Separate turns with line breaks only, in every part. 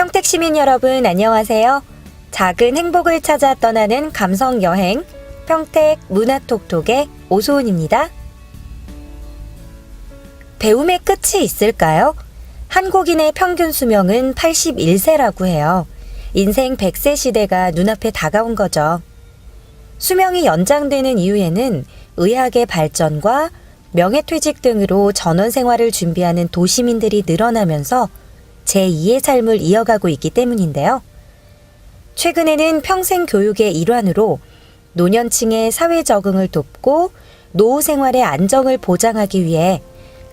평택 시민 여러분 안녕하세요. 작은 행복을 찾아 떠나는 감성 여행 평택 문화톡톡의 오소은입니다. 배움의 끝이 있을까요? 한국인의 평균 수명은 81세라고 해요. 인생 100세 시대가 눈앞에 다가온 거죠. 수명이 연장되는 이유에는 의학의 발전과 명예퇴직 등으로 전원 생활을 준비하는 도시민들이 늘어나면서 제2의 삶을 이어가고 있기 때문인데요. 최근에는 평생 교육의 일환으로 노년층의 사회 적응을 돕고 노후 생활의 안정을 보장하기 위해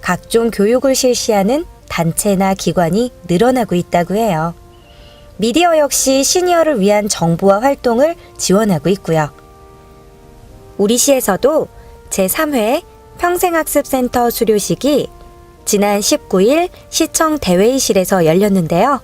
각종 교육을 실시하는 단체나 기관이 늘어나고 있다고 해요. 미디어 역시 시니어를 위한 정보와 활동을 지원하고 있고요. 우리 시에서도 제3회 평생학습센터 수료식이 지난 19일 시청 대회의실에서 열렸는데요.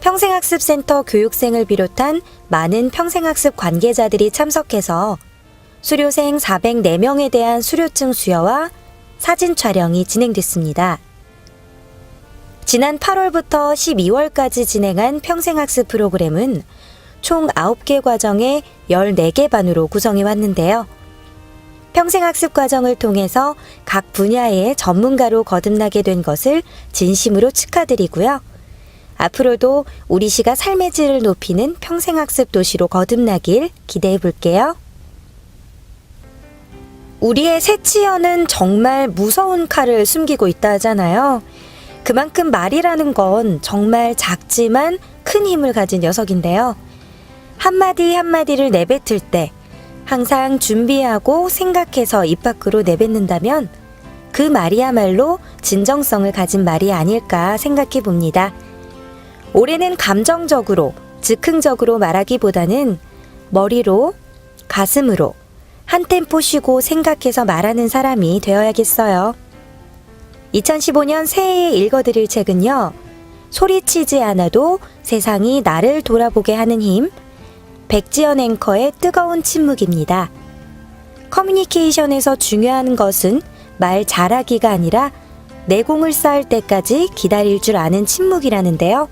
평생학습센터 교육생을 비롯한 많은 평생학습 관계자들이 참석해서 수료생 404명에 대한 수료증 수여와 사진 촬영이 진행됐습니다. 지난 8월부터 12월까지 진행한 평생학습 프로그램은 총 9개 과정의 14개 반으로 구성해 왔는데요. 평생학습 과정을 통해서 각 분야의 전문가로 거듭나게 된 것을 진심으로 축하드리고요. 앞으로도 우리 시가 삶의 질을 높이는 평생학습 도시로 거듭나길 기대해 볼게요. 우리의 새치어는 정말 무서운 칼을 숨기고 있다 하잖아요. 그만큼 말이라는 건 정말 작지만 큰 힘을 가진 녀석인데요. 한마디 한마디를 내뱉을 때 항상 준비하고 생각해서 입 밖으로 내뱉는다면 그 말이야말로 진정성을 가진 말이 아닐까 생각해 봅니다. 올해는 감정적으로, 즉흥적으로 말하기보다는 머리로, 가슴으로 한 템포 쉬고 생각해서 말하는 사람이 되어야겠어요. 2015년 새해에 읽어드릴 책은요. 소리치지 않아도 세상이 나를 돌아보게 하는 힘, 백지연 앵커의 뜨거운 침묵입니다. 커뮤니케이션에서 중요한 것은 말 잘하기가 아니라 내공을 쌓을 때까지 기다릴 줄 아는 침묵이라는데요.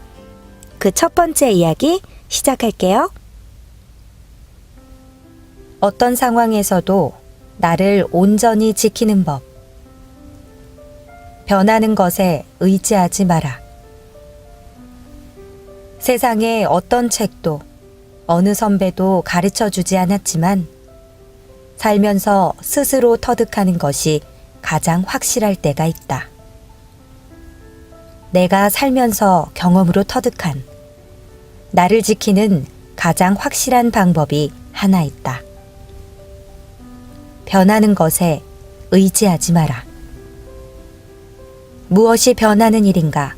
그 첫 번째 이야기 시작할게요. 어떤 상황에서도 나를 온전히 지키는 법. 변하는 것에 의지하지 마라. 세상에 어떤 책도 어느 선배도 가르쳐 주지 않았지만 살면서 스스로 터득하는 것이 가장 확실할 때가 있다. 내가 살면서 경험으로 터득한 나를 지키는 가장 확실한 방법이 하나 있다. 변하는 것에 의지하지 마라. 무엇이 변하는 일인가?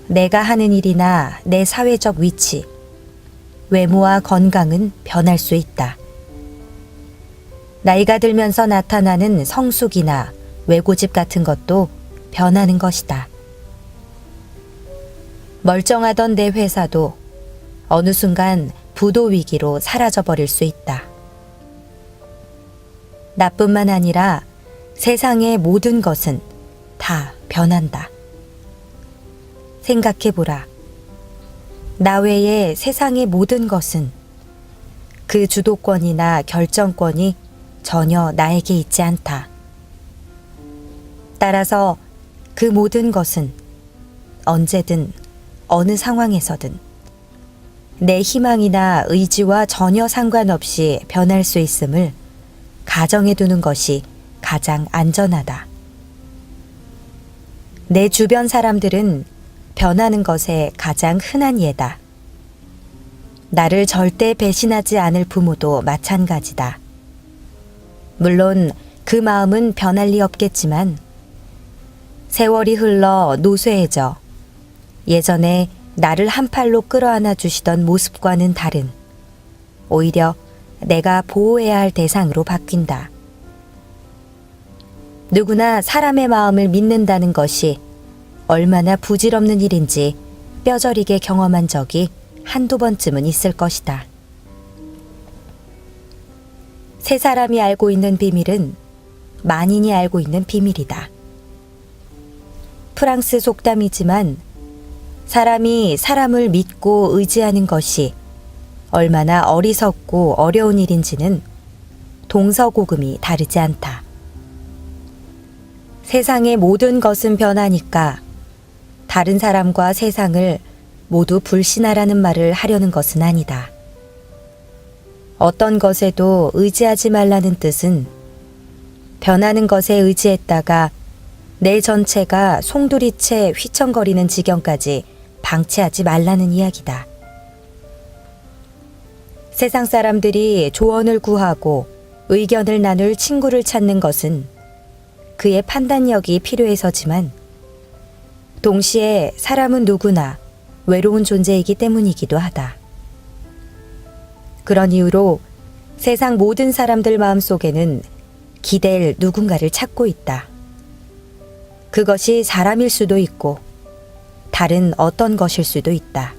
내가 하는 일이나 내 사회적 위치, 외모와 건강은 변할 수 있다. 나이가 들면서 나타나는 성숙이나 외고집 같은 것도 변하는 것이다. 멀쩡하던 내 회사도 어느 순간 부도 위기로 사라져버릴 수 있다. 나뿐만 아니라 세상의 모든 것은 다 변한다. 생각해보라. 나 외에 세상의 모든 것은 그 주도권이나 결정권이 전혀 나에게 있지 않다. 따라서 그 모든 것은 언제든 어느 상황에서든 내 희망이나 의지와 전혀 상관없이 변할 수 있음을 가정해 두는 것이 가장 안전하다. 내 주변 사람들은 변하는 것에 가장 흔한 예다. 나를 절대 배신하지 않을 부모도 마찬가지다. 물론 그 마음은 변할 리 없겠지만 세월이 흘러 노쇠해져 예전에 나를 한 팔로 끌어안아 주시던 모습과는 다른 오히려 내가 보호해야 할 대상으로 바뀐다. 누구나 사람의 마음을 믿는다는 것이 얼마나 부질없는 일인지 뼈저리게 경험한 적이 한두 번쯤은 있을 것이다. 세 사람이 알고 있는 비밀은 만인이 알고 있는 비밀이다. 프랑스 속담이지만 사람이 사람을 믿고 의지하는 것이 얼마나 어리석고 어려운 일인지는 동서고금이 다르지 않다. 세상의 모든 것은 변하니까 다른 사람과 세상을 모두 불신하라는 말을 하려는 것은 아니다. 어떤 것에도 의지하지 말라는 뜻은 변하는 것에 의지했다가 내 전체가 송두리째 휘청거리는 지경까지 방치하지 말라는 이야기다. 세상 사람들이 조언을 구하고 의견을 나눌 친구를 찾는 것은 그의 판단력이 필요해서지만 동시에 사람은 누구나 외로운 존재이기 때문이기도 하다. 그런 이유로 세상 모든 사람들 마음속에는 기댈 누군가를 찾고 있다. 그것이 사람일 수도 있고 다른 어떤 것일 수도 있다.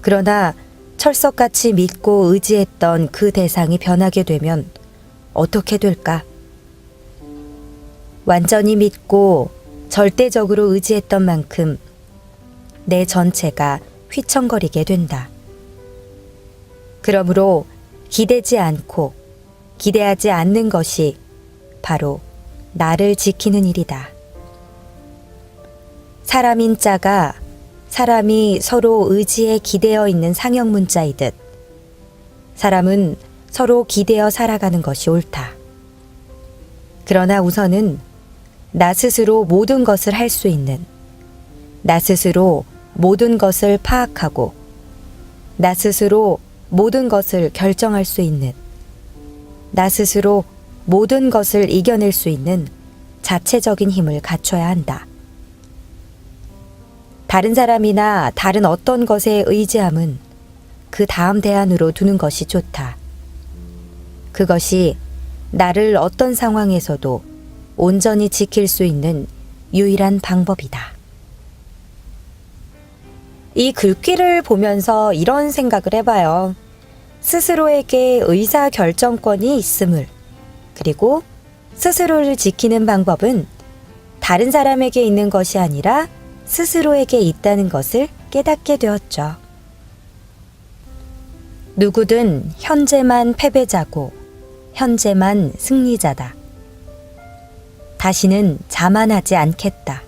그러나 철석같이 믿고 의지했던 그 대상이 변하게 되면 어떻게 될까? 완전히 믿고 절대적으로 의지했던 만큼 내 전체가 휘청거리게 된다. 그러므로 기대지 않고 기대하지 않는 것이 바로 나를 지키는 일이다. 사람인 자가 사람이 서로 의지에 기대어 있는 상형 문자이듯 사람은 서로 기대어 살아가는 것이 옳다. 그러나 우선은 나 스스로 모든 것을 할 수 있는, 나 스스로 모든 것을 파악하고, 나 스스로 모든 것을 결정할 수 있는, 나 스스로 모든 것을 이겨낼 수 있는 자체적인 힘을 갖춰야 한다. 다른 사람이나 다른 어떤 것에 의지함은 그 다음 대안으로 두는 것이 좋다. 그것이 나를 어떤 상황에서도 온전히 지킬 수 있는 유일한 방법이다. 이 글귀를 보면서 이런 생각을 해봐요. 스스로에게 의사결정권이 있음을, 그리고 스스로를 지키는 방법은 다른 사람에게 있는 것이 아니라 스스로에게 있다는 것을 깨닫게 되었죠. 누구든 현재만 패배자고 현재만 승리자다. 다시는 자만하지 않겠다.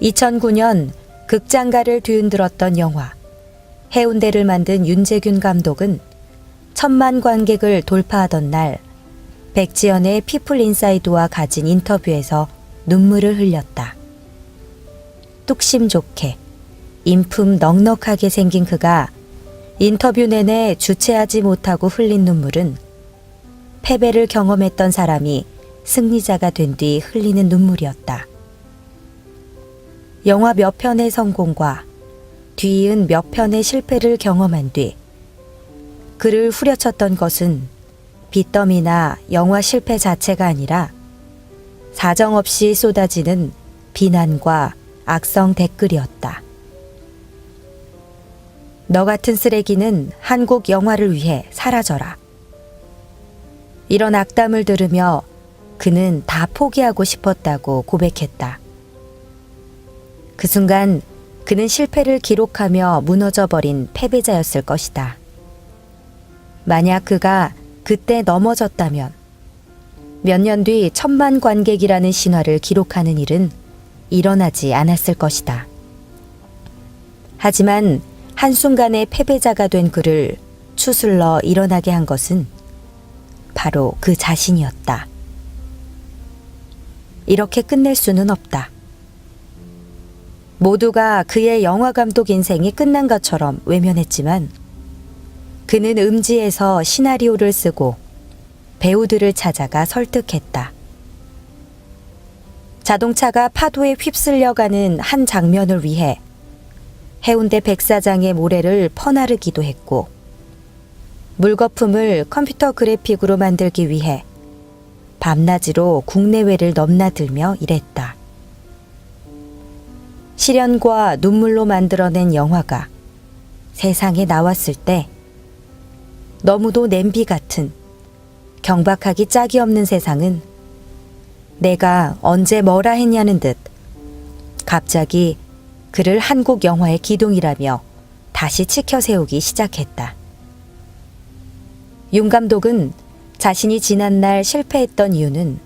2009년 극장가를 뒤흔들었던 영화 해운대를 만든 윤재균 감독은 1000만 관객을 돌파하던 날 백지연의 피플 인사이드와 가진 인터뷰에서 눈물을 흘렸다. 뚝심 좋게, 인품 넉넉하게 생긴 그가 인터뷰 내내 주체하지 못하고 흘린 눈물은 패배를 경험했던 사람이 승리자가 된 뒤 흘리는 눈물이었다. 영화 몇 편의 성공과 뒤이은 몇 편의 실패를 경험한 뒤 그를 후려쳤던 것은 빚더미나 영화 실패 자체가 아니라 사정없이 쏟아지는 비난과 악성 댓글이었다. 너 같은 쓰레기는 한국 영화를 위해 사라져라. 이런 악담을 들으며 그는 다 포기하고 싶었다고 고백했다. 그 순간 그는 실패를 기록하며 무너져버린 패배자였을 것이다. 만약 그가 그때 넘어졌다면 몇 년 뒤 1000만 관객이라는 신화를 기록하는 일은 일어나지 않았을 것이다. 하지만 한순간에 패배자가 된 그를 추슬러 일어나게 한 것은 바로 그 자신이었다. 이렇게 끝낼 수는 없다. 모두가 그의 영화감독 인생이 끝난 것처럼 외면했지만 그는 음지에서 시나리오를 쓰고 배우들을 찾아가 설득했다. 자동차가 파도에 휩쓸려가는 한 장면을 위해 해운대 백사장의 모래를 퍼나르기도 했고 물거품을 컴퓨터 그래픽으로 만들기 위해 밤낮으로 국내외를 넘나들며 일했다. 시련과 눈물로 만들어낸 영화가 세상에 나왔을 때 너무도 냄비 같은 경박하기 짝이 없는 세상은 내가 언제 뭐라 했냐는 듯 갑자기 그를 한국 영화의 기둥이라며 다시 치켜 세우기 시작했다. 윤 감독은 자신이 지난날 실패했던 이유는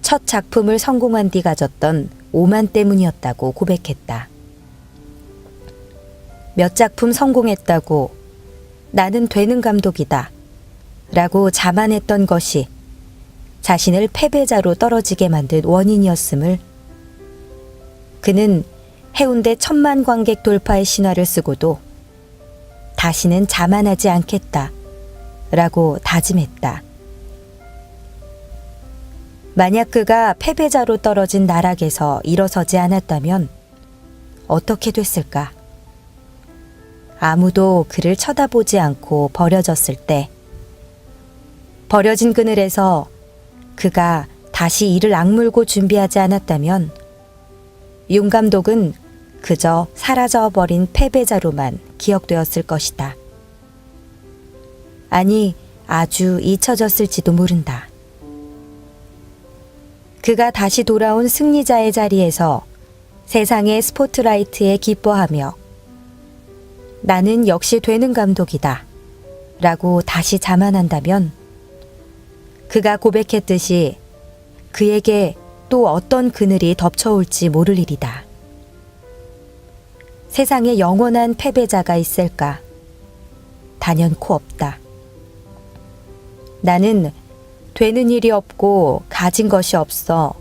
첫 작품을 성공한 뒤 가졌던 오만 때문이었다고 고백했다. 몇 작품 성공했다고 나는 되는 감독이다 라고 자만했던 것이 자신을 패배자로 떨어지게 만든 원인이었음을 그는 해운대 1000만 관객 돌파의 신화를 쓰고도 다시는 자만하지 않겠다 라고 다짐했다. 만약 그가 패배자로 떨어진 나락에서 일어서지 않았다면 어떻게 됐을까? 아무도 그를 쳐다보지 않고 버려졌을 때, 버려진 그늘에서 그가 다시 이를 악물고 준비하지 않았다면 윤 감독은 그저 사라져버린 패배자로만 기억되었을 것이다. 아니, 아주 잊혀졌을지도 모른다. 그가 다시 돌아온 승리자의 자리에서 세상의 스포트라이트에 기뻐하며 나는 역시 되는 감독이다 라고 다시 자만한다면 그가 고백했듯이 그에게 또 어떤 그늘이 덮쳐올지 모를 일이다. 세상에 영원한 패배자가 있을까? 단연코 없다. 나는 되는 일이 없고 가진 것이 없어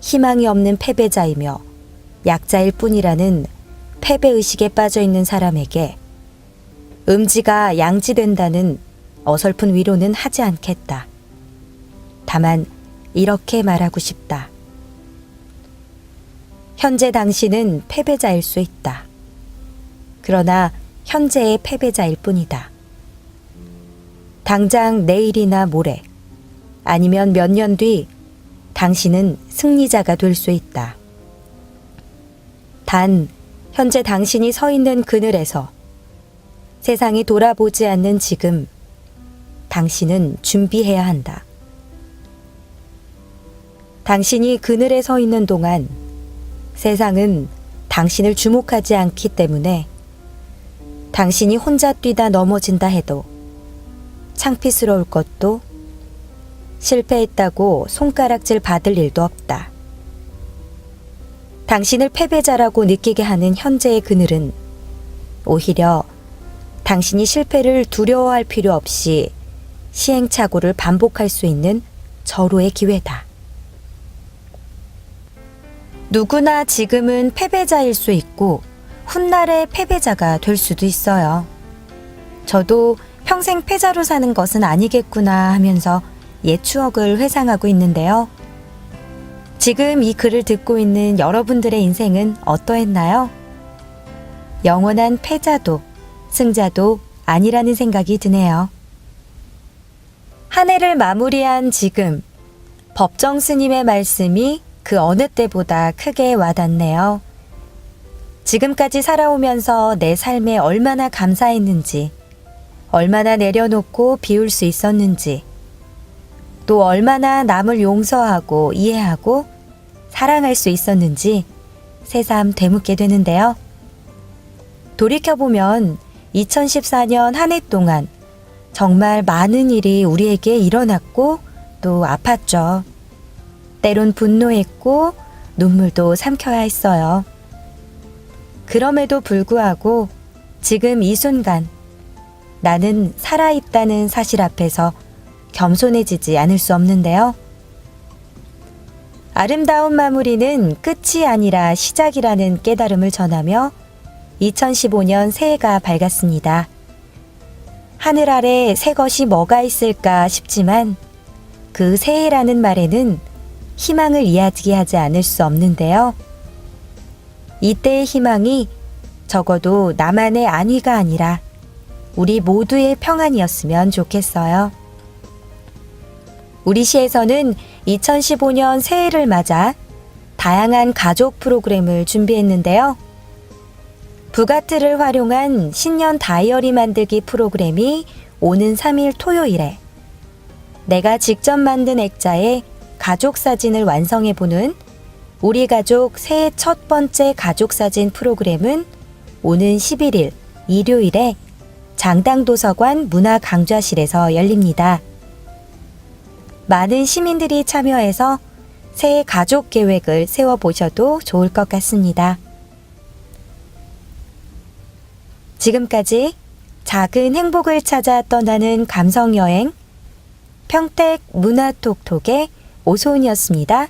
희망이 없는 패배자이며 약자일 뿐이라는 패배의식에 빠져있는 사람에게 음지가 양지된다는 어설픈 위로는 하지 않겠다. 다만 이렇게 말하고 싶다. 현재 당신은 패배자일 수 있다. 그러나 현재의 패배자일 뿐이다. 당장 내일이나 모레 아니면 몇 년 뒤 당신은 승리자가 될 수 있다. 단 현재 당신이 서 있는 그늘에서 세상이 돌아보지 않는 지금 당신은 준비해야 한다. 당신이 그늘에 서 있는 동안 세상은 당신을 주목하지 않기 때문에 당신이 혼자 뛰다 넘어진다 해도 창피스러울 것도 실패했다고 손가락질 받을 일도 없다. 당신을 패배자라고 느끼게 하는 현재의 그늘은 오히려 당신이 실패를 두려워할 필요 없이 시행착오를 반복할 수 있는 절호의 기회다. 누구나 지금은 패배자일 수 있고 훗날의 패배자가 될 수도 있어요. 저도 평생 패자로 사는 것은 아니겠구나 하면서 옛 추억을 회상하고 있는데요. 지금 이 글을 듣고 있는 여러분들의 인생은 어떠했나요? 영원한 패자도 승자도 아니라는 생각이 드네요. 한 해를 마무리한 지금, 법정 스님의 말씀이 그 어느 때보다 크게 와닿네요. 지금까지 살아오면서 내 삶에 얼마나 감사했는지, 얼마나 내려놓고 비울 수 있었는지, 또 얼마나 남을 용서하고 이해하고 사랑할 수 있었는지 새삼 되묻게 되는데요. 돌이켜보면 2014년 한 해 동안 정말 많은 일이 우리에게 일어났고 또 아팠죠. 때론 분노했고 눈물도 삼켜야 했어요. 그럼에도 불구하고 지금 이 순간 나는 살아있다는 사실 앞에서 겸손해지지 않을 수 없는데요. 아름다운 마무리는 끝이 아니라 시작이라는 깨달음을 전하며 2015년 새해가 밝았습니다. 하늘 아래 새 것이 뭐가 있을까 싶지만 그 새해라는 말에는 희망을 이야기하지 않을 수 없는데요. 이때의 희망이 적어도 나만의 안위가 아니라 우리 모두의 평안이었으면 좋겠어요. 우리 시에서는 2015년 새해를 맞아 다양한 가족 프로그램을 준비했는데요. 부가트를 활용한 신년 다이어리 만들기 프로그램이 오는 3일 토요일에 내가 직접 만든 액자에 가족 사진을 완성해보는 우리 가족 새해 첫 번째 가족사진 프로그램은 오는 11일 일요일에 장당도서관 문화강좌실에서 열립니다. 많은 시민들이 참여해서 새해 가족 계획을 세워보셔도 좋을 것 같습니다. 지금까지 작은 행복을 찾아 떠나는 감성여행 평택 문화톡톡의 오소은이었습니다.